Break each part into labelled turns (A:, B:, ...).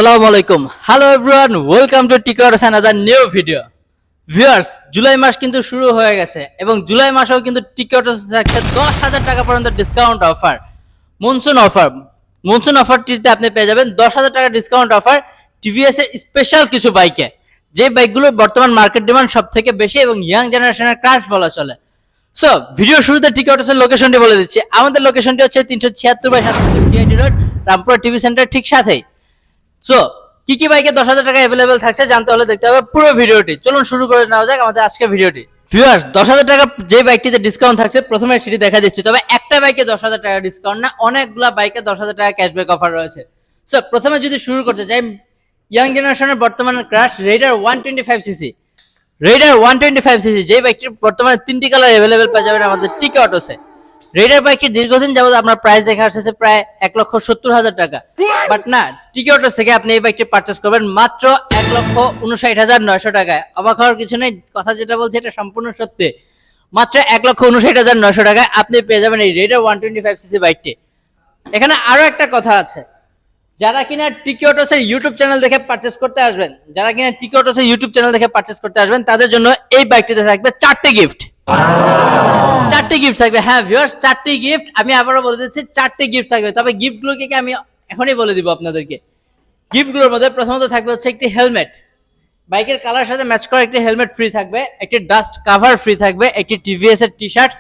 A: আসসালামু আলাইকুম। Hello everyone, welcome to টিকটস another new video. Viewers, July মাস কিন্তু শুরু হয়ে গেছে এবং জুলাই মাসেও কিন্তু টিকটস থাকছে 10,000 টাকা পর্যন্ত discount offer, monsoon offer. Monsoon অফারটিতে আপনি পেয়ে যাবেন 10,000 টাকা ডিসকাউন্ট অফার টিভিএস এর স্পেশাল কিছু বাইকে, যে বাইকগুলোর বর্তমান মার্কেট ডিমান্ড সব থেকে বেশি এবং ইয়াং জেনারেশনের ক্রাশ বলা চলে। সো ভিডিও শুরুতে টিকটসের লোকেশনটি বলে দিচ্ছি। আমাদের লোকেশনটি হচ্ছে 376/77 TIT road, Rampura TV centre ঠিক সাথেই। সো কি কি বাইকে 10,000 টাকা অ্যাভেলেবেল থাকছে জানতে হলে দেখতে হবে পুরো ভিডিওটি। চলুন শুরু করে নেওয়া যাক আমাদের আজকের ভিডিওটি। ভিউয়ার্স, 10,000 টাকা যে বাইকটিতে ডিসকাউন্ট থাকছে প্রথমে সেটি দেখা দিচ্ছি। তবে একটা বাইকে 10,000 টাকা ডিসকাউন্ট না, অনেকগুলো বাইকে 10,000 টাকা ক্যাশব্যাক অফার রয়েছে। সো প্রথমে যদি শুরু করতে চাই, ইয়াং জেনারেশনের বর্তমানে crush Raider 125cc। Raider 125cc যে বাইকটির বর্তমানে 3টি কালার অ্যাভেলেবেল পেয়ে যাবেন আমাদের টিকে অটোসে। রেইডার বাইকটি দীর্ঘদিন যাবত আপনার প্রাইস দেখে আসছে প্রায় 1,70,000 টাকা, বাট না, টিকে অটোস থেকে আপনি এই বাইকটি পারচেস করবেন মাত্র 1,59,900 টাকায়। অবাক হওয়ার কিছু নেই, কথা যেটা বলছি এটা সম্পূর্ণ সত্যি। মাত্র 1,59,900 টাকায় আপনি পেয়ে যাবেন এই রেইডার 125cc বাইকটি। এখানে আরো একটা কথা আছে, যারা কিনা টিকে অটোসের ইউটিউব চ্যানেল দেখে পারচেস করতে আসবেন, তাদের জন্য এই বাইকটিতে থাকবে 4টি গিফট। 4টি গিফট থাকবে। হ্যাঁ ভিউয়ার্স, 4টি গিফট। আমি আবারও বলে দিচ্ছি 4টি গিফট থাকবে। তবে গিফটগুলোকে কি আমি এখনই বলে দিব আপনাদেরকে। গিফটগুলোর মধ্যে প্রথমত থাকবে হচ্ছে একটি হেলমেট, বাইকের কালার সাথে ম্যাচ করা একটি হেলমেট ফ্রি থাকবে, একটি ডাস্ট কভার ফ্রি থাকবে, একটি টিভিএস এর টি শার্ট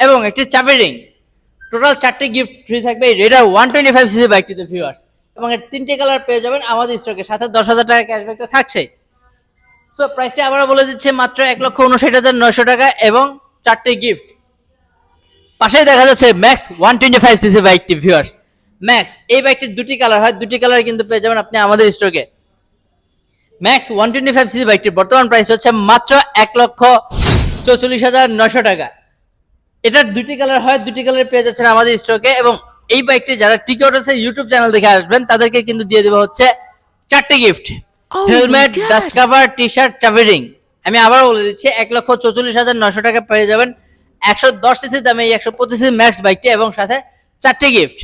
A: এবং একটি চাবি রিং। টোটাল 4টি গিফট ফ্রি থাকবে এই রেডার 125cc বাইকটিতে ভিউয়ার্স। এবং এর 3টি কালার পেয়ে যাবেন আমাদের স্টকে, সাথে 10,000 টাকা ক্যাশব্যাকটা থাকছে। সো প্রাইসটা আবারও বলে দিচ্ছি, মাত্র 1,59,900 টাকা এবং 4টি গিফট। পাশেই দেখা যাচ্ছে ম্যাক্স 125cc বাইকটি ভিউয়ার্স। ম্যাক্স এই বাইকটির 2টি কালার হয়, 2টি কালার কিন্তু পেয়ে যাবেন আপনি আমাদের স্টকে। ম্যাক্স 125cc বাইকটির বর্তমান প্রাইস হচ্ছে মাত্র 1,44,900 টাকা। এটার 2টি কালার হয়, 2টি কালার পেয়ে যাচ্ছেন আমাদের স্টকে। এবং এই বাইকটি যারা টিকে অটোসের ইউটিউব চ্যানেল দেখে আসবেন তাদেরকে কিন্তু দিয়ে দেবো হচ্ছে 4টি gift, helmet, dust cover, T shirt, চাবি রিং। আমি আবার বলে দিচ্ছি 1,44,900 টাকা পেয়ে যাবেন 110cc দামে এই 125cc ম্যাক্স বাইকটি এবং সাথে 4টি গিফট।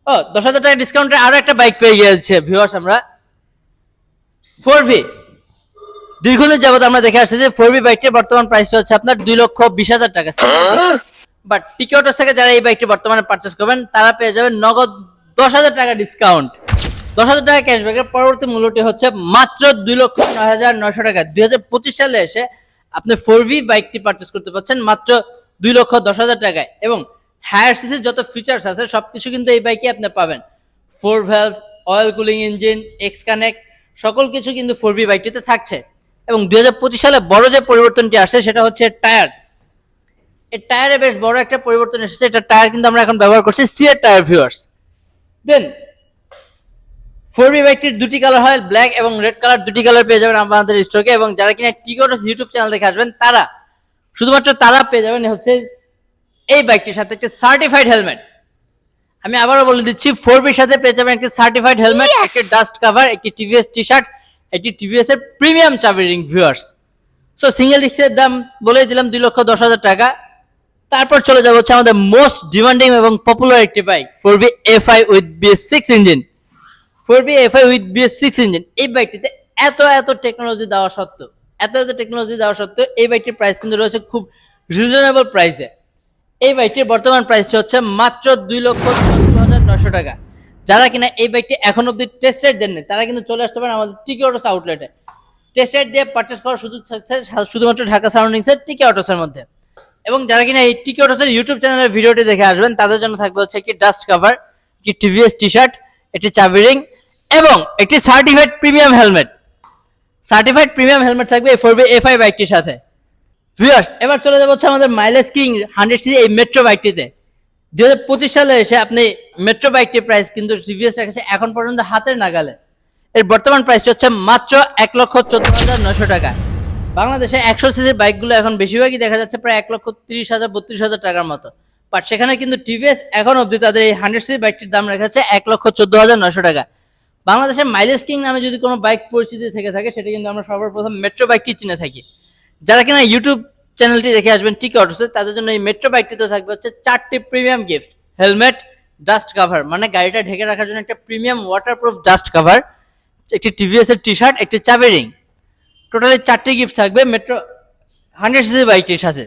A: ও 10,000 টাকা ডিসকাউন্টে আরো একটা বাইক পেয়ে গিয়েছে ভিউয়ার্স আমরা, 4V। দীর্ঘদিন যাবত আমরা দেখে আসছি যে 4V বাইকটির বর্তমান প্রাইস হচ্ছে আপনার 2,20,000 টাকা। বাট টিকে অটোস থেকে যারা এই বাইকটি বর্তমানে পারচেস করবেন তারা পেয়ে যাবেন নগদ 10,000 টাকা ডিসকাউন্ট। 10,000 টাকা ক্যাশব্যাকের পরবর্তী মূল্যটি হচ্ছে মাত্র 2,09,900 টাকা। 2025 সালে এসে আপনি 4V বাইকটি পারচেস করতে পারছেন মাত্র 2,10,000 টাকায়। এবং হায়ার সিসির যত ফিচার্স আছে সবকিছু কিন্তু এই বাইকে আপনি পাবেন। 4 valve, oil cooling engine, x connect, সকল কিছু কিন্তু 4V বাইকটিতে থাকছে। এবং 2025 সালে বড় যে পরিবর্তনটি আসছে সেটা হচ্ছে টায়ার। এই টায়ারে বেশ বড় একটা পরিবর্তন এসেছে। এটা টায়ার কিন্তু আমরা এখন ব্যবহার করছি সিএর টায়ার ভিউয়ার্স। দেন 4V বাইকটির 2টি কালার হয়, ব্ল্যাক এবং রেড কালার, 2টি কালার পেয়ে যাবেন আমাদের স্টকে। এবং যারা কিনা টিকে অটোস ইউটিউব চ্যানেল দেখে আসবেন তারা শুধুমাত্র তারা পেয়ে যাবেন হচ্ছে এই বাইকটির সাথে একটি সার্টিফাইড হেলমেট। আমি আবারও বলে দিচ্ছি 4Vর সাথে পেয়ে যাবেন একটি সার্টিফাইড হেলমেট, একটি ডাস্ট কভার, একটি টিভিএস টি শার্ট, একটি টিভিএস এর প্রিমিয়াম চাবি রিং ভিউয়ার্স। সো সিঙ্গেল ডিস্কের দাম বলে দিলাম 2,10,000 টাকা। তারপর চলে যাবো হচ্ছে আমাদের মোস্ট ডিমান্ডিং এবং পপুলার একটি bike 4V FI with BS6 engine. 4V FI with BS6 engine এই বাইকটিতে এত টেকনোলজি দেওয়া সত্ত্বেও এই বাইকটির প্রাইস কিন্তু রয়েছে খুব রিজনেবল প্রাইসে। এই বাইকটির বর্তমান প্রাইসটি হচ্ছে মাত্র 2,74,900 টাকা। যারা কিনা এই বাইকটি এখন অব্দি টেস্ট রাইড দেননি তারা কিন্তু চলে আসতে পারেন আমাদের টিকে অটোস আউটলেটে। টেস্ট রাইড দিয়ে পারচেস করার সুযোগ থাকছে শুধুমাত্র ঢাকা সারাউন্ডিংসের টিকে অটোসের মধ্যে। এবং যারা কিনা এই টিকে অটোসের ইউটিউব চ্যানেলের ভিডিওটি দেখে আসবেন তাদের জন্য থাকবে হচ্ছে একটি ডাস্ট কভার, একটি টিভিএস টি শার্ট, একটি চাবি রিং এবং একটি সার্টিফাইড প্রিমিয়াম হেলমেট। থাকবে এই 4V FI বাইকটির সাথে ভিউয়ার্স। এবার চলে যাবো হচ্ছে আমাদের মাইলেজ কিং 100cc এই মেট্রো বাইকটিতে। 2025 সালে এসে আপনি মেট্রো বাইকটির প্রাইস কিন্তু টিভিএস রেখেছে এখন পর্যন্ত হাতের নাগালে। এর বর্তমান প্রাইসটি হচ্ছে মাত্র 1,14,900 টাকা। বাংলাদেশে 100cc বাইকগুলো এখন বেশিরভাগই দেখা যাচ্ছে প্রায় 1,30,000 32,000 টাকার মতো। বাট সেখানে কিন্তু টিভিএস এখন অবধি তাদের এই 100cc বাইকটির দাম রেখেছে 1,14,900 টাকা। বাংলাদেশের মাইলেজ কিং নামে যদি কোনো বাইক পরিচিতি থেকে থাকে সেটা কিন্তু আমরা সর্বপ্রথম মেট্রো বাইকটি চিনে থাকি। যারা কিনা ইউটিউব চ্যানেলটি দেখে আসবেন টিকে অটোসে তাদের জন্য এই মেট্রো বাইকটিতে থাকবে হচ্ছে 4টি premium gift, helmet, dust cover, মানে গাড়িটা ঢেকে রাখার জন্য একটা প্রিমিয়াম ওয়াটারপ্রুফ ডাস্ট কভার, একটি টিভিএস এর টি শার্ট, একটি চাবি রিং। টোটালি 4টি গিফট থাকবে মেট্রো 100cc বাইকটির সাথে।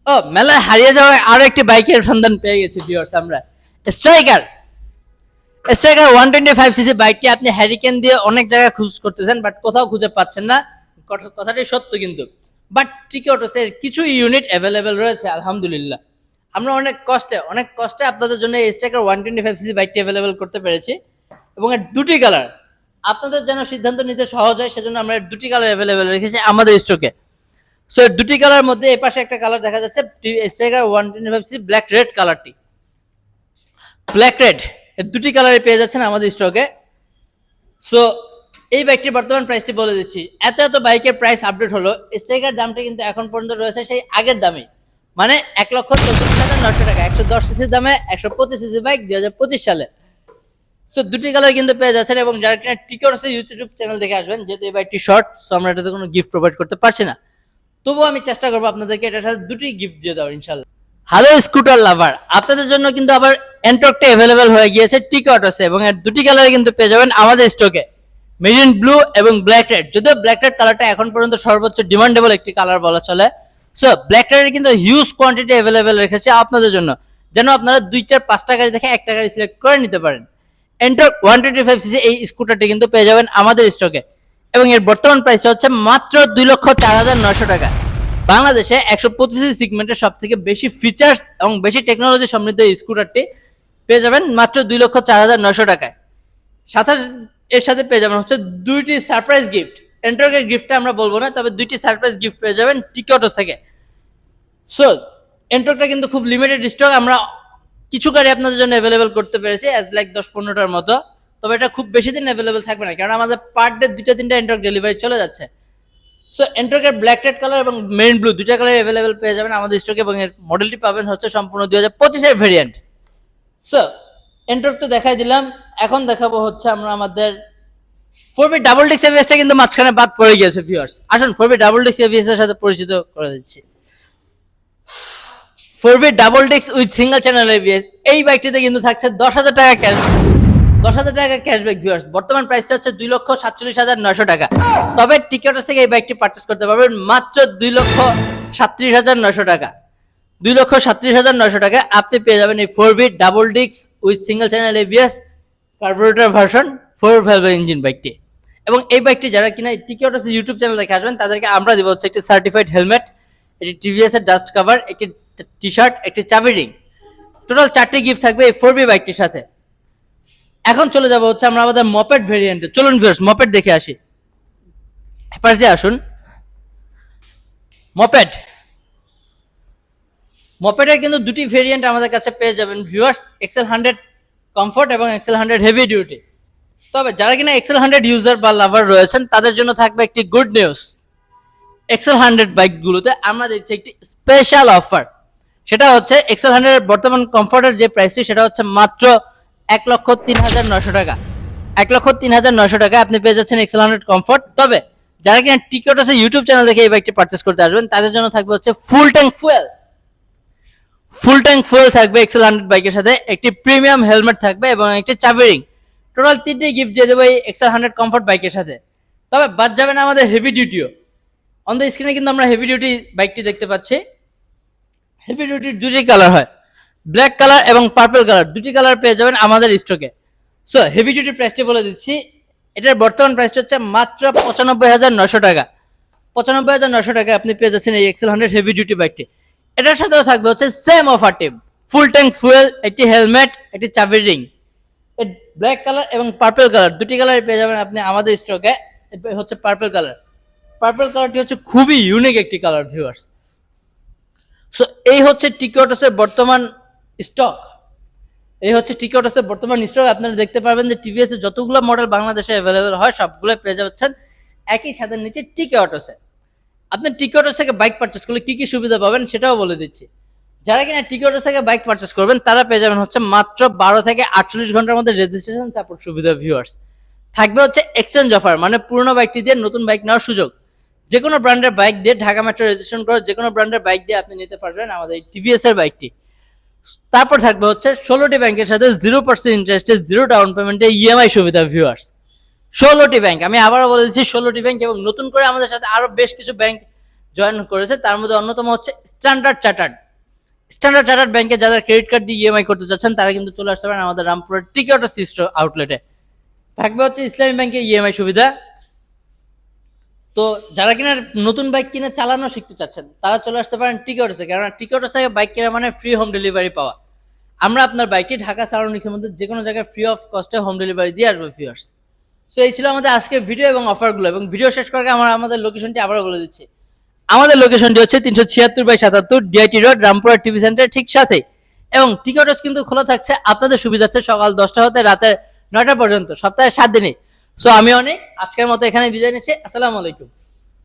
A: ও মেলায় হারিয়ে যাওয়া আরো একটি বাইকের সন্ধান পেয়ে গেছি ভিউয়ার্স আমরা, স্ট্রাইকার। স্ট্রাইকার 125cc বাইকটি আপনি হ্যারিকেন দিয়ে অনেক জায়গায় খোঁজ করতেছেন, বাট কোথাও খুঁজে পাচ্ছেন না, কথাটি সত্য কিন্তু। বাট টিকে অটোসের কিছু ইউনিট অ্যাভেলেবেল রয়েছে আলহামদুলিল্লাহ। আমরা অনেক কষ্টে আপনাদের জন্য এই স্ট্রাইকার 125cc বাইকটি অ্যাভেলেবেল করতে পেরেছি, এবং এর দুটি কালার। আপনাদের যেন সিদ্ধান্ত নিতে সহজ হয় সেজন্য আমরা এর দুটি কালার অ্যাভেলেবেল রেখেছি আমাদের স্টকে। সো এর দুটি কালার মধ্যে এই পাশে একটা কালার দেখা যাচ্ছে স্ট্রাইকার 125cc ব্ল্যাক রেড কালারটি, ব্ল্যাক রেড, এর দুটি কালারে পেয়ে যাচ্ছেন আমাদের স্টকে। সো এই বাইকটির বর্তমান প্রাইসটি বলে দিচ্ছি। এত বাইকের প্রাইস আপডেট হলো, স্ট্রাইকার দামটা কিন্তু এখন পর্যন্ত রয়েছে সেই আগের দামে, মানে 1,64,900 টাকা। 110cc দামে 125cc বাইক 2025 সালে। সো দুটি কালার কিন্তু পেয়ে যাচ্ছেন, এবং যারা কিনা টিকটস ইউটিউব চ্যানেল দেখে আসবেন, যেহেতু এই বাইকটি শর্ট, সো আমরা এটাতে কোনো গিফট প্রোভাইড করতে পারছি না, তবুও আমি চেষ্টা করবো আপনাদেরকে এটার সাথে দুটি গিফট দিয়ে দেওয়ার ইনশাল্লাহ। হ্যালো স্কুটার লাভার, আপনাদের জন্য কিন্তু আবার এন্টর্কটা অ্যাভেলেবেল হয়ে গিয়েছে টিকটসে, এবং এর দুটি কালারে কিন্তু পেয়ে যাবেন আমাদের স্টকে, মেরিন ব্লু এবং ব্ল্যাক রেড। যদিও ব্ল্যাক রেড কালারটা এখন পর্যন্ত সর্বোচ্চ ডিমান্ডেবল একটি কালার বলা চলে। সো ব্ল্যাক রেডের কিন্তু হিউজ কোয়ান্টিটি অ্যাভেলেবেল রেখেছে আপনাদের জন্য, যেন আপনারা 2-4-5টা গাড়ি দেখে একটা গাড়ি সিলেক্ট করে নিতে পারেন। এন্টর্ক 125cc এই স্কুটারটি কিন্তু পেয়ে যাবেন আমাদের স্টকে, এবং এর বর্তমান প্রাইস হচ্ছে মাত্র 2,04,900 টাকা। বাংলাদেশে 125cc সেগমেন্টের সব থেকে বেশি ফিচার্স এবং বেশি টেকনোলজি সমৃদ্ধ এই স্কুটারটি পেয়ে যাবেন মাত্র 2,04,900 টাকায়। সাথে এর সাথে পেয়ে যাবেন হচ্ছে দুইটি সারপ্রাইজ গিফট। এন্টর্কের গিফটটা আমরা বলবো না, তবে দুইটি সারপ্রাইজ গিফট পেয়ে যাবেন টিকটস থেকে। সো এন্টর্কটা কিন্তু খুব লিমিটেড স্টক, আমরা কিছু গাড়ি আপনাদের জন্য অ্যাভেলেবেল করতে পেরেছি, অ্যাজ লাইক 10-15টার মতো। তবে এটা খুব বেশি দিন অ্যাভেলেবেল থাকবে না, কারণ আমাদের পার ডে 2-3টা এন্টর্ক ডেলিভারি চলে যাচ্ছে। সো এন্টর্কের ব্ল্যাক রেড কালার এবং মেরিন ব্লু দুইটা কালার অ্যাভেলেবেল পেয়ে যাবেন আমাদের স্টকে, এবং এর মডেলটি পাবেন হচ্ছে সম্পূর্ণ 2025 ভেরিয়েন্ট। সো এন্টর্ক তো দেখাই দিলাম, এখন দেখাবো হচ্ছে আমরা আমাদের 4V ডাবল ডিস্ক এবিএসটা কিন্তু মাঝখানে বাদ পড়ে গিয়েছে ভিউয়ার্স। আসুন 4V ডাবল ডিস্ক এবিএস এর সাথে পরিচিত করে দিচ্ছি। 4V double disc with single channel ABS, এই বাইকটিতে কিন্তু থাকছে 10,000 টাকা ক্যাশ, 10,000 টাকা ক্যাশব্যাক ভিউয়ার্স। বর্তমান প্রাইসটা হচ্ছে 2,47,900 টাকা। তবে টিকটস থেকে এই বাইকটি পারচেস করতে পারবেন মাত্র 2,37,900 টাকা। 2,37,900 টাকা আপনি পেয়ে যাবেন এই 4V double disc with single channel ABS carburettor version 4 ভ্যালভের ইঞ্জিন বাইকটি। এবং এই বাইকটি যারা কিনা টিকটস ইউটিউব চ্যানেল দেখে আসবেন, তাদেরকে আমরা দিব হচ্ছে একটি সার্টিফাইড হেলমেট, একটি টিভিএস এর ডাস্ট কভার, একটি টি শার্ট, একটি চাবি রিং। টোটাল 4টি গিফট থাকবে এই 4V বাইকটির সাথে। এখন চলে যাব হচ্ছে আমরা আমাদের মপেড ভেরিয়েন্টে। চলুন ভিউয়ার্স মপেড দেখে আসি। পাশ দিয়ে আসুন। মপেডের কিন্তু দুটি ভেরিয়েন্ট আমাদের কাছে পেয়ে যাবেন ভিউয়ার্স, এক্সেল 100 কমফোর্ট এবং এক্সেল 100 হেভি ডিউটি। তবে যারা কিনা এক্সেল 100 ইউজার বা লাভার রয়েছেন, তাদের জন্য থাকবে একটি গুড নিউজ। এক্সেল 100 বাইকগুলোতে আমরা দিচ্ছি একটি স্পেশাল অফার। সেটা হচ্ছে এক্সেল 100 এর বর্তমান কমফোর্টের যে প্রাইসটি, সেটা হচ্ছে মাত্র 1,03,900 টাকা। 1,03,900 টাকা আপনি পেয়ে যাচ্ছেন এক্সেল 100 কমফোর্ট। তবে যারা কিনা টিকটসে ইউটিউব চ্যানেল দেখে এই বাইকটি পারচেস করতে আসবেন, তাদের জন্য থাকবে হচ্ছে ফুল ট্যাঙ্ক ফুয়েল থাকবে এক্সেল 100 বাইকের সাথে, একটি প্রিমিয়াম হেলমেট থাকবে এবং একটি চাবি রিং। টোটাল 3টি গিফট দিয়ে দেবো এই এক্সেল 100 কমফোর্ট বাইকের সাথে। তবে বাদ যাবে না আমাদের হেভি ডিউটিও। অন দ্য স্ক্রিনে কিন্তু আমরা হেভি ডিউটি বাইকটি দেখতে পাচ্ছি। হেভি ডিউটির দুটি কালার হয়, ব্ল্যাক কালার এবং পার্পল কালার, দুটি কালার পেয়ে যাবেন আমাদের স্টকে। সো হেভি ডিউটির প্রাইসটি বলে দিচ্ছি। এটার বর্তমান প্রাইসটা হচ্ছে মাত্র 95,900 টাকা। 95,900 টাকা আপনি পেয়ে যাচ্ছেন এই এক্সেল 100 হেভি ডিউটি বাইকটি। এটার সাথেও থাকবে হচ্ছে সেম অফার টিপ, ফুল ট্যাঙ্ক ফুয়েল, একটি হেলমেট, একটি চাবি রিং। ব্ল্যাক কালার এবং পার্পল কালার দুটি কালার পেয়ে যাবেন আপনি আমাদের স্টকে। হচ্ছে পার্পল কালারটি হচ্ছে খুবই ইউনিক একটি কালার ভিউয়ার্স। সো এই হচ্ছে টিকটসের বর্তমান স্টক। আপনারা দেখতে পারবেন যে টিভিএস এর যতগুলো মডেল বাংলাদেশে অ্যাভেলেবেল হয়, সবগুলো পেয়ে যাচ্ছেন একই ছাদের নিচে টিকটসে। আপনি টিকটস থেকে বাইক পারচেস করলে কি কি সুবিধা পাবেন সেটাও বলে দিচ্ছি। যারা কিনা টিকটস থেকে বাইক পারচেস করবেন, তারা পেয়ে যাবেন হচ্ছে মাত্র 12 থেকে 48 ঘন্টার মধ্যে রেজিস্ট্রেশন সাপোর্ট সুবিধা ভিউয়ার্স। থাকবে হচ্ছে এক্সচেঞ্জ অফার, মানে পুরনো বাইকটি দিয়ে নতুন বাইক নেওয়ার সুযোগ। যে কোনো ব্র্যান্ডের বাইক দিয়ে ঢাকা মেট্রো রেজিস্ট্রেশন করে যে কোনো ব্র্যান্ডের বাইক দিয়ে আপনি নিতে পারবেন আমাদের এই টিভিএস এর বাইকটি। তারপর থাকবে হচ্ছে 16টি ব্যাংকের সাথে 0% ইন্টারেস্টে 0 ডাউন পেমেন্টে ইএমআই সুবিধা ভিউয়ার্স। 16টি ব্যাংক, আমি আবারও বলেছি 16টি ব্যাংক, এবং নতুন করে আমাদের সাথে আরো বেশ কিছু ব্যাংক জয়েন করেছে। তার মধ্যে অন্যতম হচ্ছে স্ট্যান্ডার্ড চার্টার্ড ব্যাংকে যারা ক্রেডিট কার্ড দিয়ে ইএমআই করতে চাচ্ছেন তারা কিন্তু চলে আসতে পারেন আমাদের রামপুরের টিকি অটো সিস্টো আউটলেটে। থাকবে হচ্ছে ইসলামী ব্যাংকের ইএমআই সুবিধা। তো যারা কিনা নতুন বাইক কিনে চালানো শিখতে চাচ্ছেন তারা চলে আসতে পারেন টিকি অটোসে, কারণ টিকি অটোসে বাইক কেনা মানে ফ্রি হোম ডেলিভারি পাওয়া। আমরা আপনার বাইকটি ঢাকা সারাউন্ডিংসের মধ্যে যে কোনো জায়গায় ফ্রি অফ কস্টে হোম ডেলিভারি দিয়ে আসবো ভিউয়ার্স। সো এই ছিল আমাদের আজকের ভিডিও এবং অফারগুলো, এবং ভিডিও শেষ করে আমরা আমাদের লোকেশনটি আবারও বলে দিচ্ছি। আমাদের লোকেশনটি হচ্ছে 376/77 DIT road, Rampura TV centre ঠিক সাথে। এবং টিকিটস কিন্তু খোলা থাকছে আপনাদের সুবিধার্থে সকাল 10টা হতে রাতে 9টা পর্যন্ত, সপ্তাহে 7 দিনে। সো আমি অনেক আজকের মতো এখানে বিদায় নিচ্ছি। আসসালামু আলাইকুম।